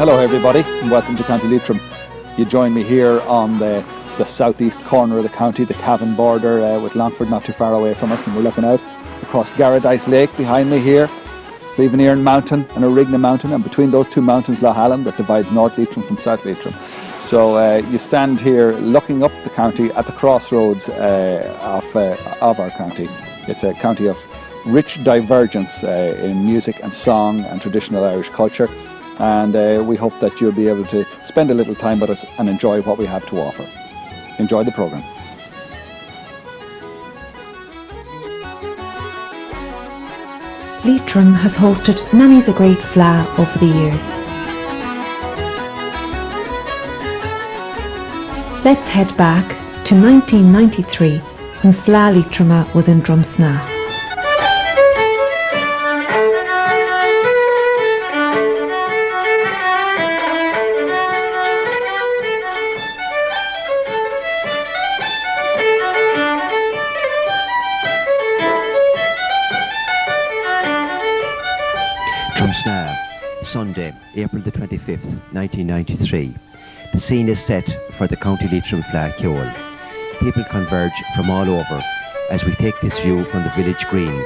Hello everybody and welcome to County Leitrim. You join me here on the southeast corner of the county, the Cavan border with Longford not too far away from us, and we're looking out across Garradice Lake behind me here, Slievenearn Mountain and Origna Mountain, and between those two mountains Lough Allen that divides North Leitrim from South Leitrim. So you stand here looking up the county at the crossroads of our county. It's a county of rich divergence in music and song and traditional Irish culture, and we hope that you'll be able to spend a little time with us and enjoy what we have to offer. Enjoy the programme. Leitrim has hosted many's a great Fleadh over the years. Let's head back to 1993 when Fleadh Leitrim was in Drumshanbo. Sunday, April the 25th, 1993. The scene is set for the County Leitrim Fleadh Cheoil. People converge from all over as we take this view from the village green,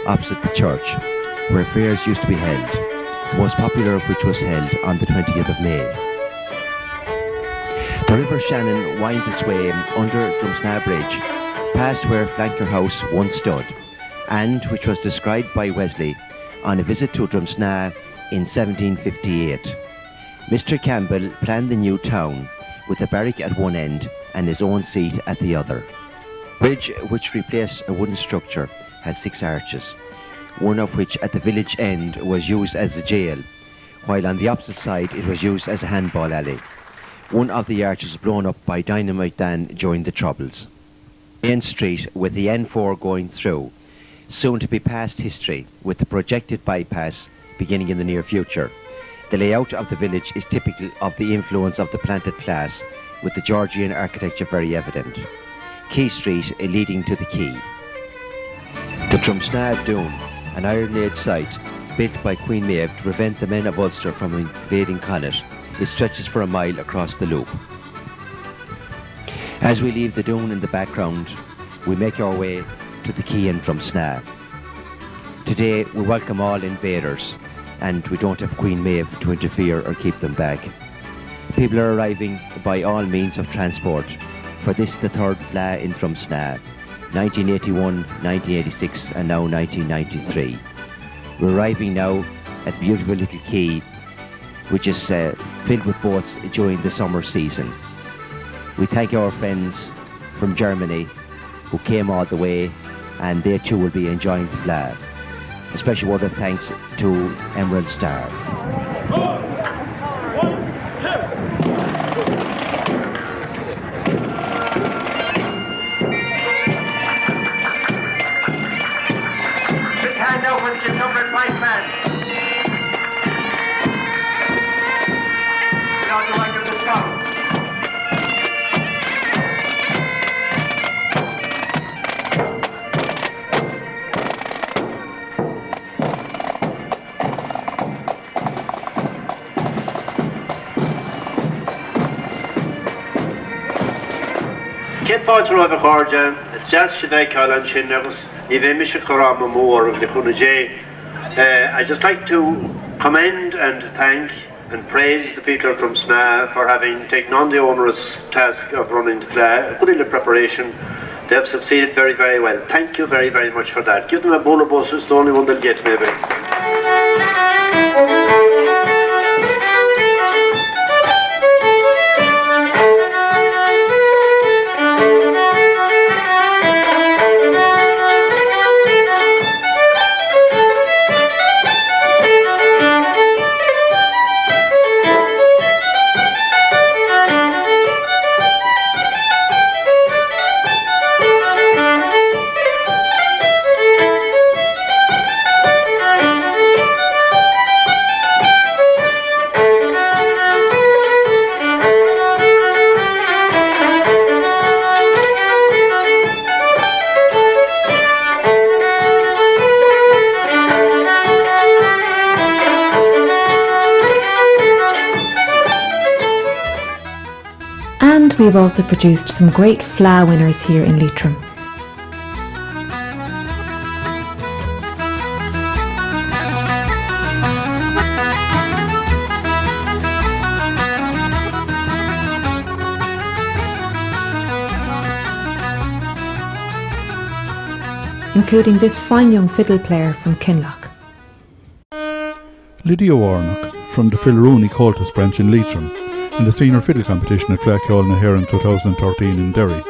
opposite the church, where fairs used to be held, the most popular of which was held on the 20th of May. The River Shannon winds its way under Drumshanbo Bridge, past where Flanker House once stood, and which was described by Wesley on a visit to Drumshanbo in 1758. Mr. Campbell planned the new town with a barrack at one end and his own seat at the other. The bridge, which replaced a wooden structure, has 6 arches, one of which at the village end was used as a jail, while on the opposite side it was used as a handball alley. One of the arches blown up by dynamite then during the Troubles. Main Street with the N4 going through, soon to be past history with the projected bypass beginning in the near future. The layout of the village is typical of the influence of the planted class, with the Georgian architecture very evident. Quay Street leading to the quay. The Drumshanbo Dune, an iron-laid site built by Queen Maeve to prevent the men of Ulster from invading Connaught. It stretches for a mile across the loop. As we leave the dune in the background, we make our way to the quay in Drumshanbo. Today we welcome all invaders, and we don't have Queen Maeve to interfere or keep them back. People are arriving by all means of transport, for this the third Fleadh in Drumshanbo, 1981, 1986 and now 1993. We're arriving now at beautiful little quay, which is filled with boats during the summer season. We thank our friends from Germany who came all the way, and they too will be enjoying the Fleadh. A special word of thanks to Emerald Star. Big hand out for the number 5 man. Without the right of the stop. Kit fáilte roimh a cháirde, is deas sin éiceáil an sin agus ní bheith mise chorám mór of the Chunajé. I'd just like to commend and thank and praise the people of Drumshanbo for having taken on the onerous task of running the Fleadh. A good deal of preparation. They have succeeded very, very well. Thank you very, very much for that. Give them a bowl of bus, it's the only one they'll get maybe. And we have also produced some great Fleadh winners here in Leitrim. Including this fine young fiddle player from Kinloch. Lydia Warnock from the Philrooney Comhaltas branch in Leitrim in the senior fiddle competition at Fleadh Cheoil in 2013 in Derry.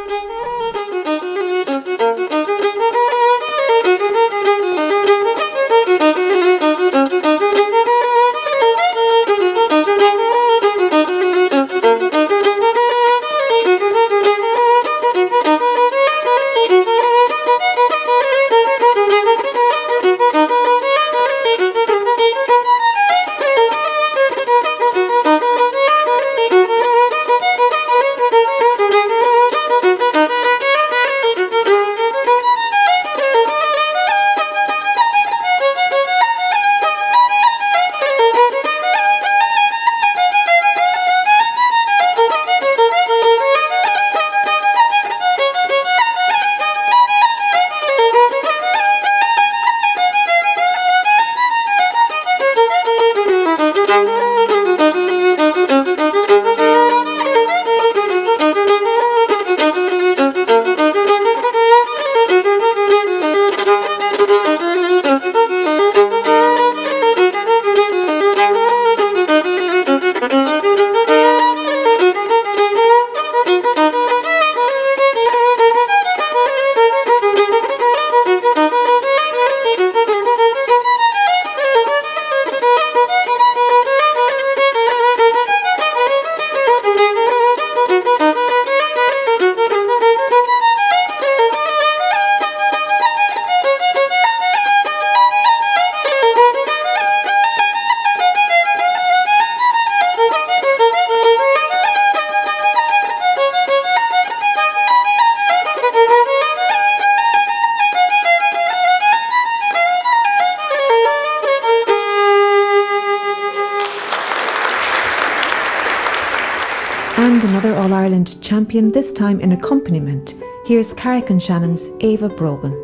And another All-Ireland champion, this time in accompaniment. Here's Carrick and Shannon's Ava Brogan.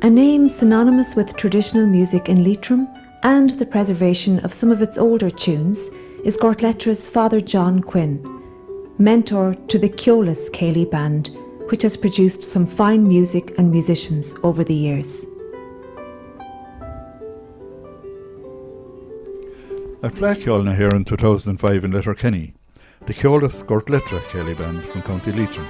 A name synonymous with traditional music in Leitrim and the preservation of some of its older tunes is Gortlettra's Father John Quinn, mentor to the Ceolas Céilí band, which has produced some fine music and musicians over the years. At Fleadh Cheoil na here in 2005 in Letterkenny, the Comhaltas Units band from County Leitrim.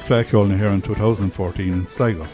Fleadh Cheoil na here in 2014 in Sligo.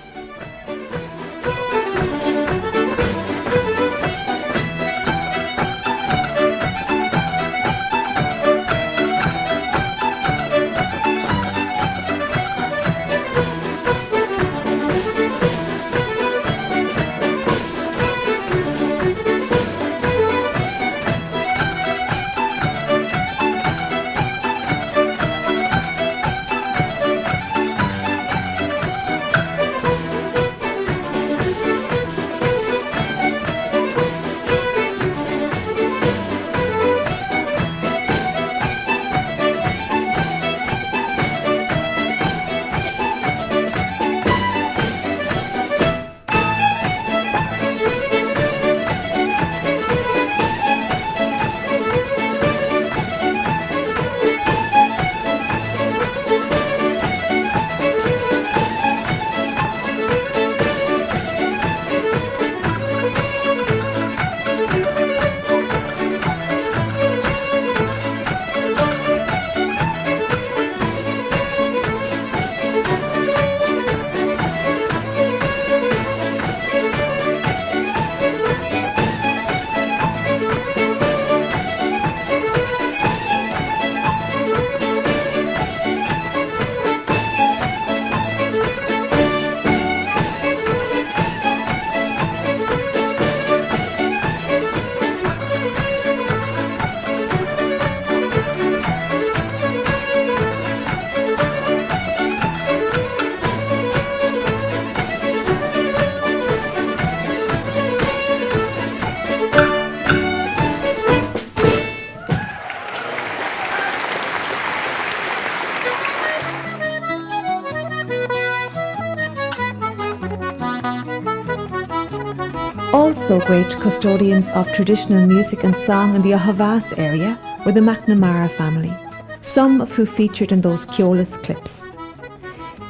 Also great custodians of traditional music and song in the Havas area were the McNamara family, some of who featured in those Cheolis clips.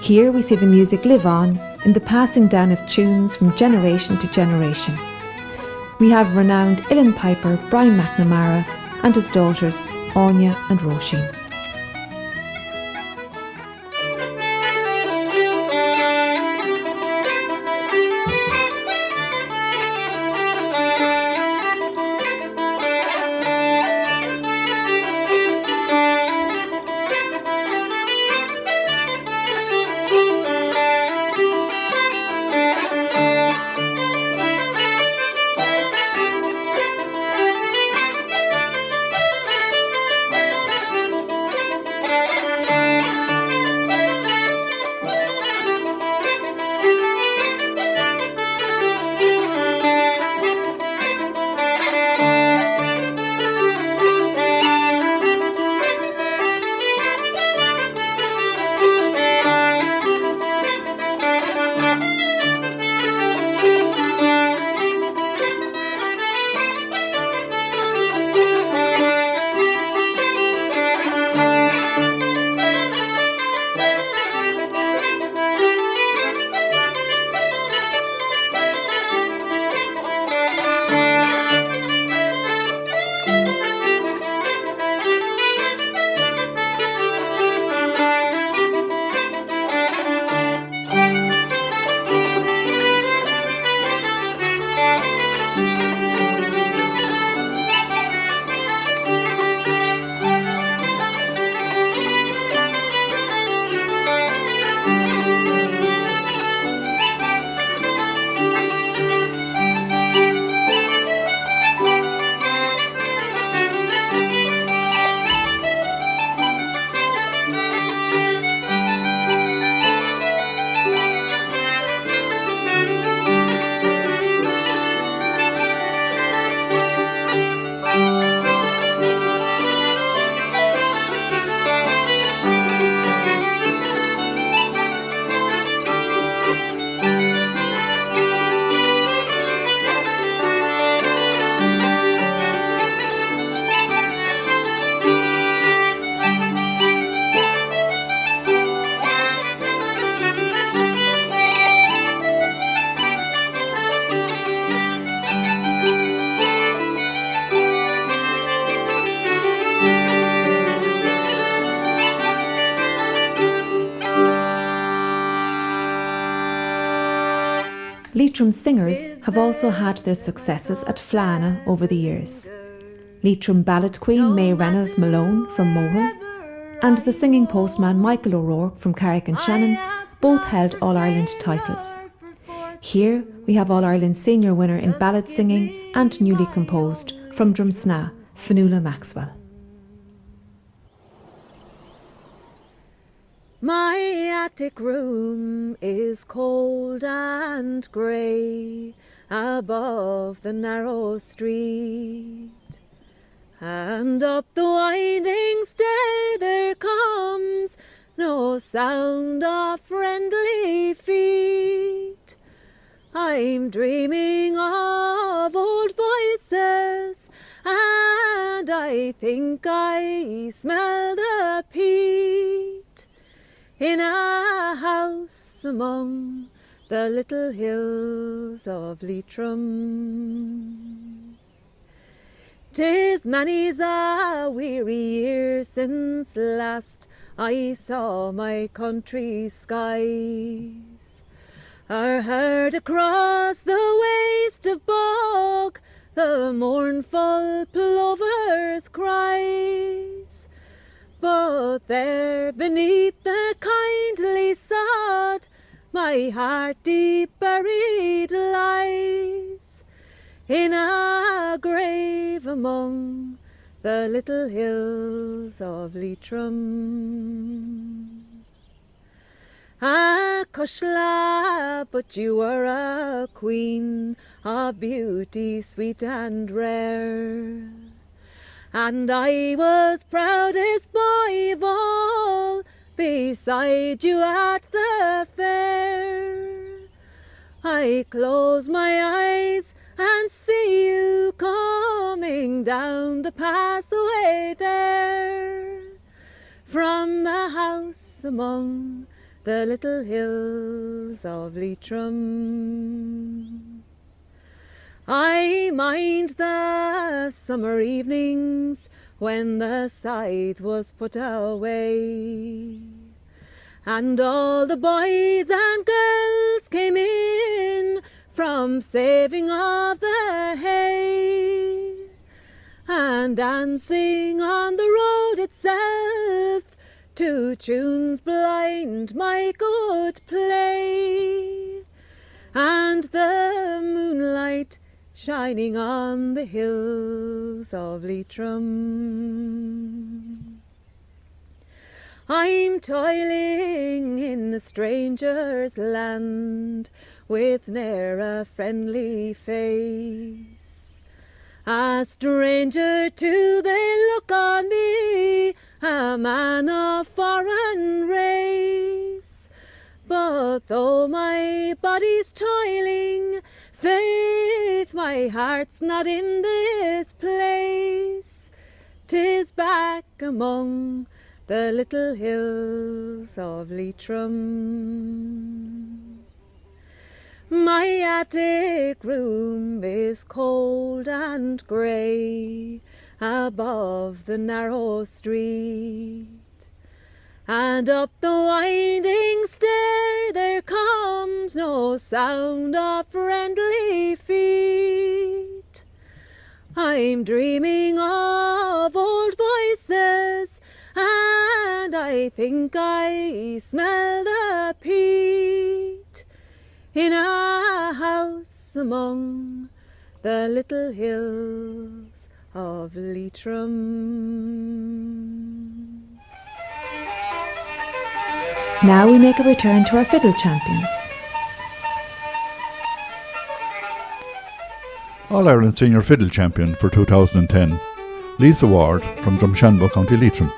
Here we see the music live on in the passing down of tunes from generation to generation. We have renowned uilleann piper Brian McNamara and his daughters Anya and Roisin. Leitrim singers have also had their successes at Fleadh over the years. Leitrim ballad queen May Reynolds Malone from Mohill and the singing postman Michael O'Rourke from Carrick and Shannon both held All-Ireland titles. Here we have All-Ireland senior winner in ballad singing and newly composed from Drumshanbo, Fionnuala Maxwell. My attic room is cold and grey above the narrow street, and up the winding stair there comes no sound of friendly feet. I'm dreaming of old voices, and I think I smell the peat in a house among the little hills of Leitrim. 'Tis many's a weary year since last I saw my country's skies, or heard across the waste of bog the mournful plover's cries. But there beneath the kindly sod my heart deep buried lies, in a grave among the little hills of Leitrim. Ah, Cushla, but you were a queen of beauty sweet and rare, and I was proudest boy of all beside you at the fair. I close my eyes and see you coming down the passaway there, from the house among the little hills of Leitrim. I mind the summer evenings when the scythe was put away, and all the boys and girls came in from saving of the hay, and dancing on the road itself to tunes blind Mike could play, and the moonlight shining on the hills of Leitrim. I'm toiling in a stranger's land with ne'er a friendly face. A stranger too they look on me, a man of foreign race. But though my body's toiling, faith, my heart's not in this place. 'Tis back among the little hills of Leitrim. My attic room is cold and grey above the narrow street, and up the winding stair there comes no sound of friendly feet. I'm dreaming of old voices, and I think I smell the peat in a house among the little hills of Leitrim. Now we make a return to our fiddle champions. All-Ireland Senior Fiddle Champion for 2010, Lisa Ward from Drumshanbo, County Leitrim.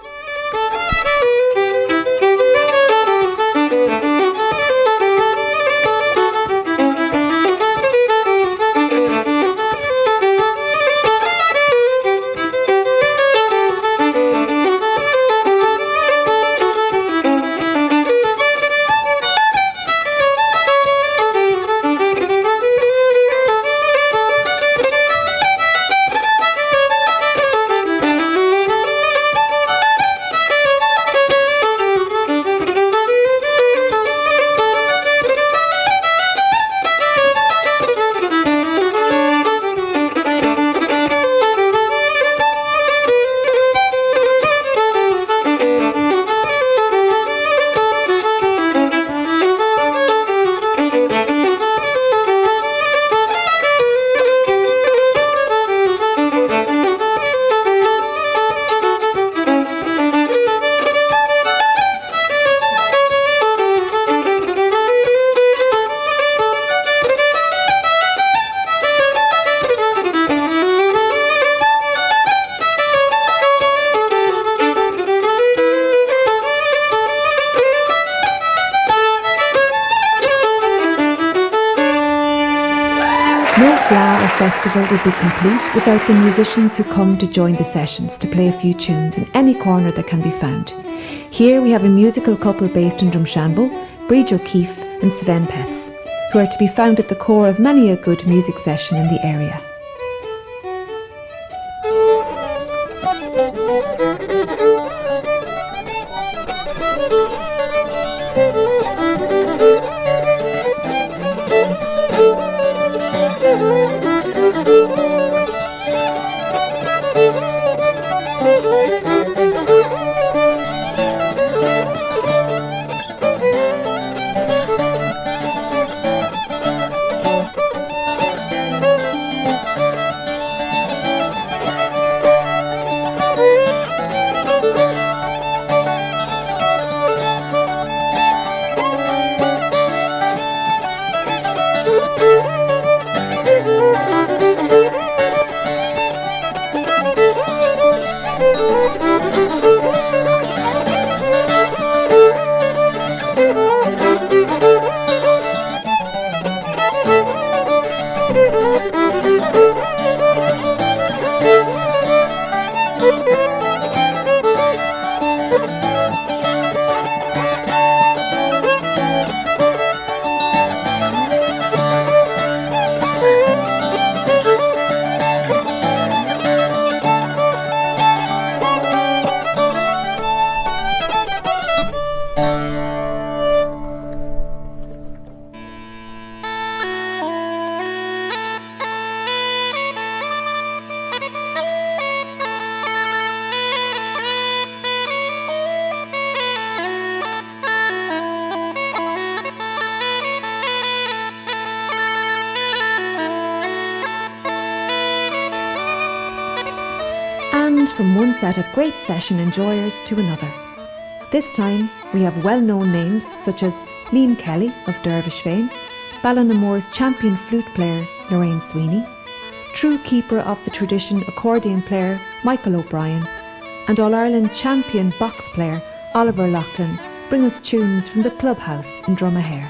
Festival would be complete without the musicians who come to join the sessions to play a few tunes in any corner that can be found. Here we have a musical couple based in Drumshanbo, Bríd O'Keefe and Sven Petz, who are to be found at the core of many a good music session in the area. from one set of great session enjoyers to another. This time we have well-known names such as Liam Kelly of Dervish fame, Ballinammore's champion flute player Lorraine Sweeney, true keeper of the tradition accordion player Michael O'Brien, and All-Ireland champion box player Oliver Loughlin bring us tunes from the clubhouse in Drumahare.